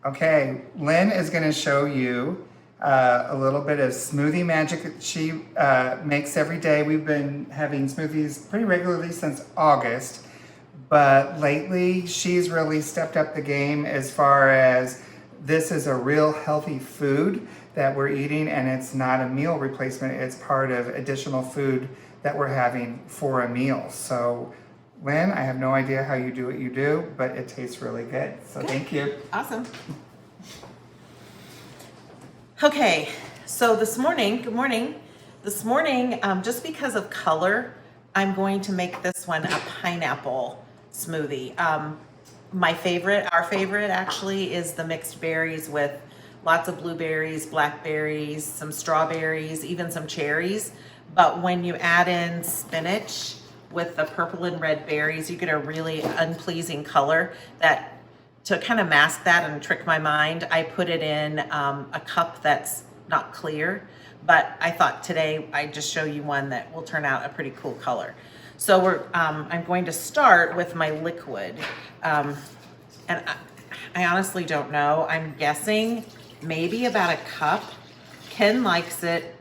Okay, Lynn is going to show you a little bit of smoothie magic that she makes every day. We've been having smoothies pretty regularly since August, but lately she's really stepped up the game as far as this is a real healthy food that we're eating, and it's not a meal replacement. It's part of additional food that we're having for a meal. So Lynn, I have no idea how you do what you do, but it tastes really good. So thank you. Awesome. Okay, so this morning, good morning. This morning, just because of color, I'm going to make this one a pineapple smoothie. My favorite, our favorite actually, is the mixed berries with lots of blueberries, blackberries, some strawberries, even some cherries. But when you add in spinach with the purple and red berries, you get a really unpleasing color that, to kind of mask that and trick my mind, I put it in a cup that's not clear, but I thought today I'd just show you one that will turn out a pretty cool color. So I'm going to start with my liquid, and I honestly don't know. I'm guessing maybe about a cup. Ken likes it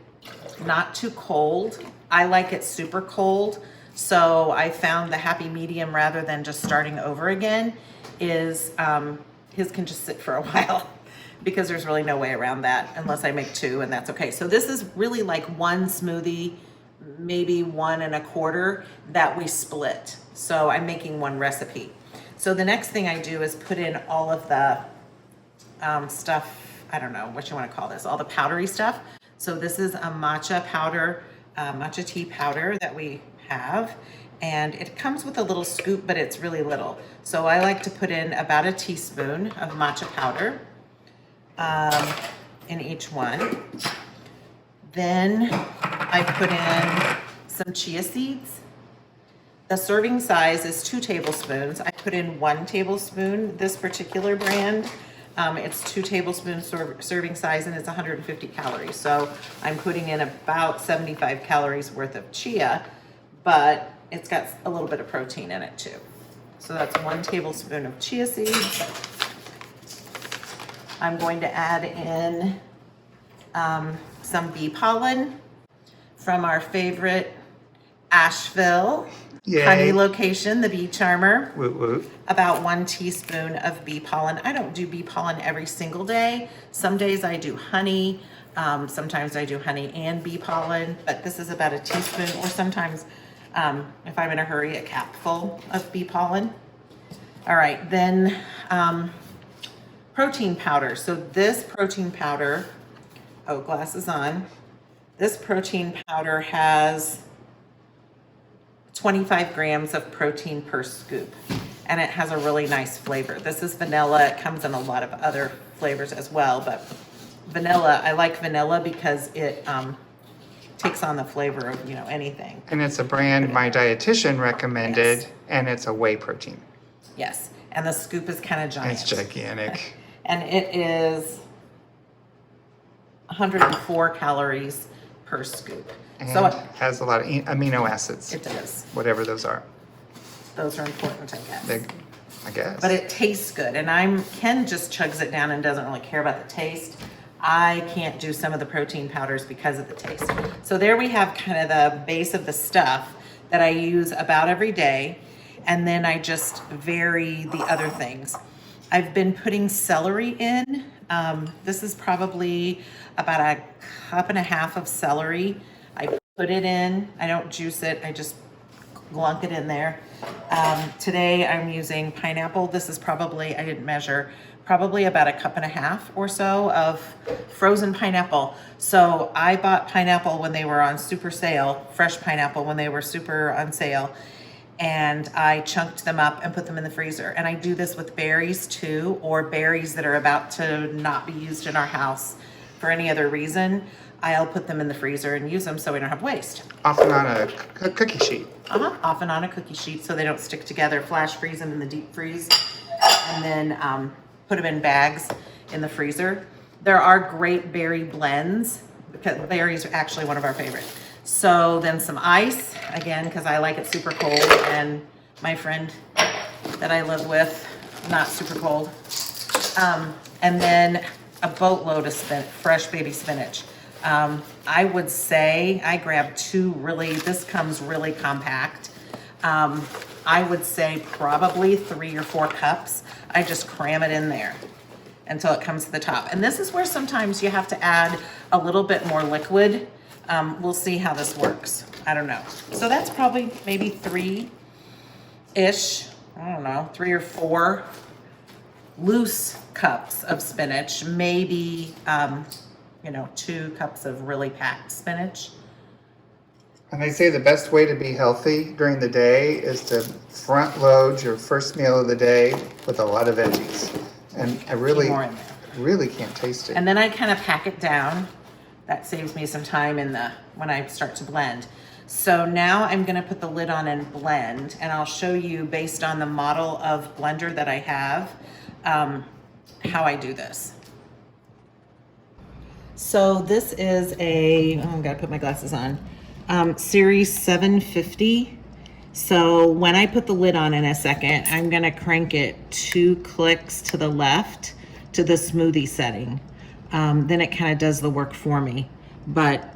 not too cold. I like it super cold. So I found the happy medium, rather than just starting over again, is his can just sit for a while because there's really no way around that unless I make two, and that's okay. So this is really like one smoothie, maybe 1 1/4 that we split. So I'm making one recipe. So the next thing I do is put in all of the stuff, I don't know what you want to call this, all the powdery stuff. So this is a matcha powder, matcha tea powder that we have, and it comes with a little scoop, but it's really little. So I like to put in about a teaspoon of matcha powder in each one. Then I put in some chia seeds. The serving size is 2 tablespoons. I put in 1 tablespoon, this particular brand. It's 2 tablespoons serving size, and it's 150 calories. So I'm putting in about 75 calories worth of chia, but it's got a little bit of protein in it too. So that's 1 tablespoon of chia seeds. I'm going to add in some bee pollen from our favorite Asheville honey location, the Bee Charmer. Woot woot. About 1 teaspoon of bee pollen. I don't do bee pollen every single day. Some days I do honey. Sometimes I do honey and bee pollen, but this is about a teaspoon, or sometimes if I'm in a hurry, a capful of bee pollen. All right, then protein powder. So this protein powder, oh, glasses on. This protein powder has 25 grams of protein per scoop, and it has a really nice flavor. This is vanilla. It comes in a lot of other flavors as well, but vanilla, I like vanilla because it takes on the flavor of, you know, anything. And it's a brand my dietitian recommended, and it's a whey protein. Yes, and the scoop is kind of giant. It's gigantic. And it is 104 calories per scoop. And So it has a lot of amino acids. it does. Whatever those are. Those are important, I guess. I guess. But it tastes good, and Ken just chugs it down and doesn't really care about the taste. I can't do some of the protein powders because of the taste. So there we have kind of the base of the stuff that I use about every day, and then I just vary the other things. I've been putting celery in. This is probably about 1.5 cups of celery. I put it in. I don't juice it. I just glunk it in there. Today I'm using pineapple. This is probably, I didn't measure, probably about 1.5 cups or so of frozen pineapple. So I bought pineapple when they were on super sale, fresh pineapple when they were super on sale, and I chunked them up and put them in the freezer. And I do this with berries too, or berries that are about to not be used in our house for any other reason. I'll put them in the freezer and use them so we don't have waste. Often on a cookie sheet. Often on a cookie sheet so they don't stick together. Flash freeze them in the deep freeze, and then put them in bags in the freezer. There are great berry blends, because berries are actually one of our favorites. So then some ice, again, because I like it super cold, and my friend that I live with, not super cold. and then a boatload of fresh baby spinach. I would say I grabbed two this comes really compact. I would say probably 3 or 4 cups. I just cram it in there until it comes to the top. And this is where sometimes you have to add a little bit more liquid. We'll see how this works. I don't know. So that's probably maybe 3-ish, I don't know, 3 or 4 loose cups of spinach, maybe, 2 cups of really packed spinach. And they say the best way to be healthy during the day is to front load your first meal of the day with a lot of veggies. And I really can't taste it. And then I kind of pack it down. That saves me some time when I start to blend. So now I'm gonna put the lid on and blend, and I'll show you based on the model of blender that I have, how I do this. So this is I gotta put my glasses on. Series 750. So when I put the lid on in a second, I'm gonna crank it 2 clicks to the left to the smoothie setting. Then it kind of does the work for me. But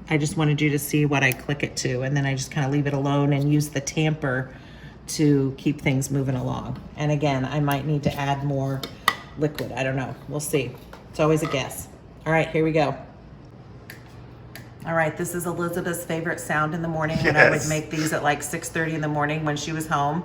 I just wanted you to see what I click it to, and then I just kind of leave it alone and use the tamper to keep things moving along. And again, I might need to add more liquid. I don't know. We'll see. It's always a guess. All right, here we go. All right, this is Elizabeth's favorite sound in the morning. When I would make these at like 6:30 in the morning when she was home.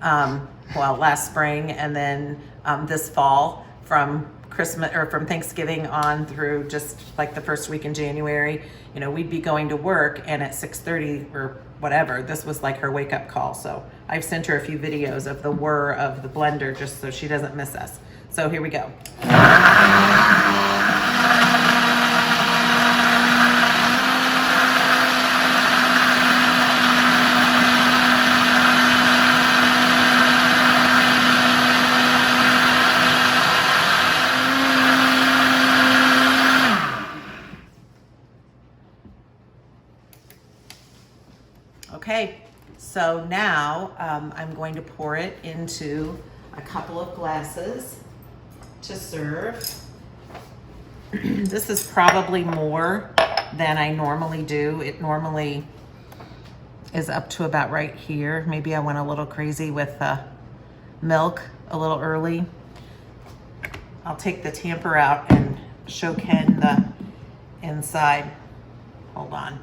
Last spring, and then this fall from Christmas or from Thanksgiving on through just like the first week in January, we'd be going to work, and at 6:30 or whatever, this was like her wake up call. So I've sent her a few videos of the whir of the blender just so she doesn't miss us. So here we go. Okay, so now I'm going to pour it into a couple of glasses to serve. This is probably more than I normally do. It normally is up to about right here. Maybe I went a little crazy with milk a little early. I'll take the tamper out and show Ken the inside. Hold on.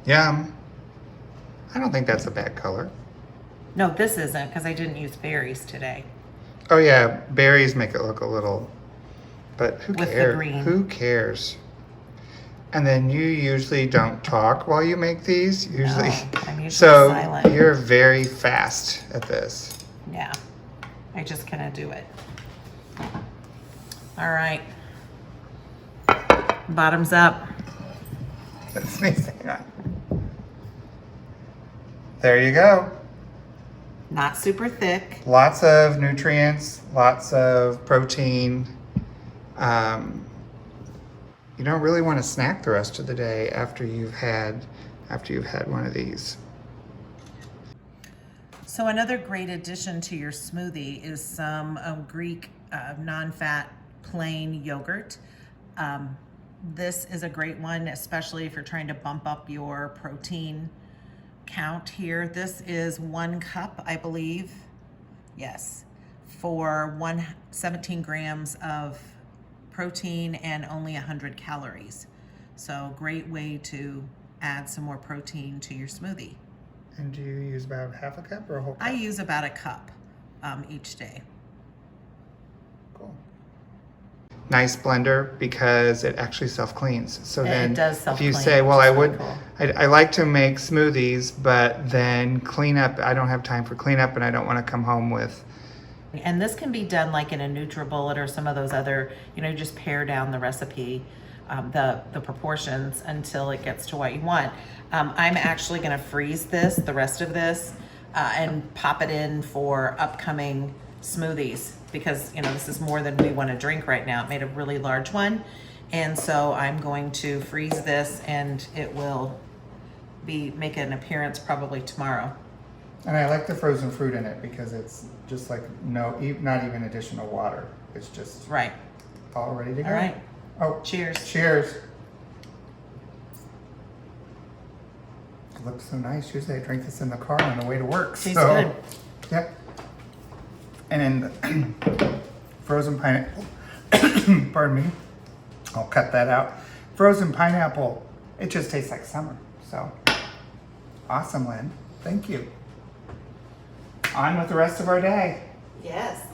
Yum. I don't think that's a bad color. No, this isn't, because I didn't use berries today. Oh yeah, berries make it look a little, but who With the cares? green. Who cares? And then you usually don't talk while you make these. Usually, I'm usually so silent. You're very fast at this. Yeah, I just kind of do it. All right. Bottoms up. That's me saying that. There you go. Not super thick. Lots of nutrients, lots of protein. You don't really want to snack the rest of the day after you've had one of these. So another great addition to your smoothie is some Greek non-fat plain yogurt. This is a great one, especially if you're trying to bump up your protein count here. This is 1 cup, I believe. Yes, for 17 grams of protein and only 100 calories. So great way to add some more protein to your smoothie. And do you use about half a cup or a whole cup? I use about a cup each day. Cool. Nice blender because it actually self-cleans. So then It does if self-clean, you say, well, which I is would, really cool. I like to make smoothies, but then cleanup, I don't have time for cleanup and I don't want to come home with. And this can be done like in a NutriBullet or some of those other, just pare down the recipe, the proportions until it gets to what you want. I'm actually going to freeze the rest of this, and pop it in for upcoming smoothies because, this is more than we want to drink right now. It made a really large one. And so I'm going to freeze this and it will make an appearance probably tomorrow. And I like the frozen fruit in it because it's just like not even additional water. It's just Right. all ready to go. All right. Oh, Cheers. cheers. It looks so nice. Usually I drink this in the car on the way to work. Tastes so, good. Yep. And in the frozen pineapple, pardon me, I'll cut that out. Frozen pineapple, it just tastes like summer. So, awesome, Lynn. Thank you. On with the rest of our day. Yes.